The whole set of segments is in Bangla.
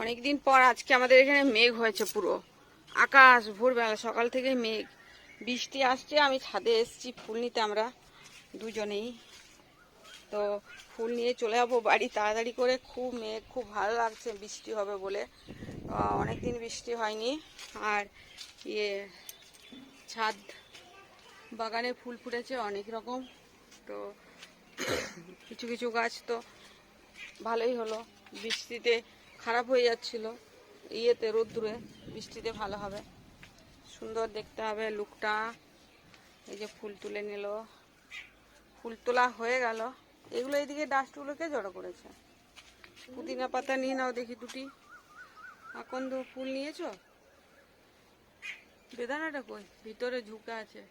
অনেকদিন পর আজকে আমাদের এখানে মেঘ হয়েছে, পুরো আকাশ ভোরবেলা সকাল থেকে মেঘ, বৃষ্টি আসছে। আমি ছাদে এসেছি ফুল নিতে, আমরা দুজনেই। তো ফুল নিয়ে চলে যাবো বাড়ি তাড়াতাড়ি করে। খুব মেঘ, খুব ভালো লাগছে বৃষ্টি হবে বলে। অনেকদিন বৃষ্টি হয়নি। আর ছাদ বাগানে ফুল ফুটেছে অনেক রকম। তো কিছু কিছু গাছ তো ভালোই হলো, বৃষ্টিতে খারাপ হয়ে যাচ্ছিল, রোদ্দুরে, বৃষ্টিতে ভালো হবে, সুন্দর দেখতে হবে লুকটা। এই যে ফুল তুলে নিল, ফুল তোলা হয়ে গেল। এগুলো এইদিকে ডাস্টগুলোকে জড়ো করেছে। পুদিনা পাতা নিয়ে নাও দেখি দুটি। আকন্দ ফুল নিয়েছো? বেদানাটা কই? ভিতরে ঝুঁকা আছে।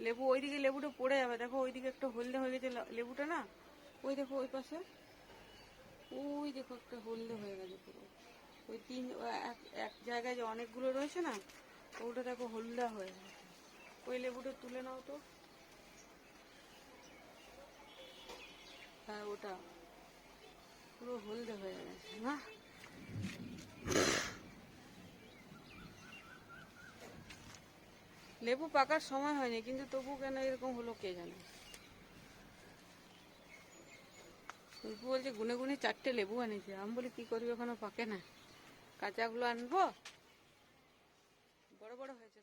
লেবু, ওইদিকে লেবুটা পড়ে যাবে, দেখো ওইদিকে একটা হলদে হয়ে গেছে লেবুটা না, ওই দেখো ওই পাশে, ওই দেখো একটা হলদে হয়ে গেছে পুরো। ওই এক জায়গায় যে অনেকগুলো রয়েছে না, ওটা দেখো হলদা হয়ে গেছে। ওই লেবুটা তুলে নাও তো। হ্যাঁ, ওটা পুরো হলদে হয়ে গেছে না। লেবু পাকার সময় হয়নি, কিন্তু তবু কেন এরকম হলো কে জানে। শিল্পু বলছে গুনে গুনে 4টে লেবু আনিছে। আমি বলি কি করবি, এখনো পাকে না, কাঁচাগুলো আনবো। বড় বড় হয়েছে।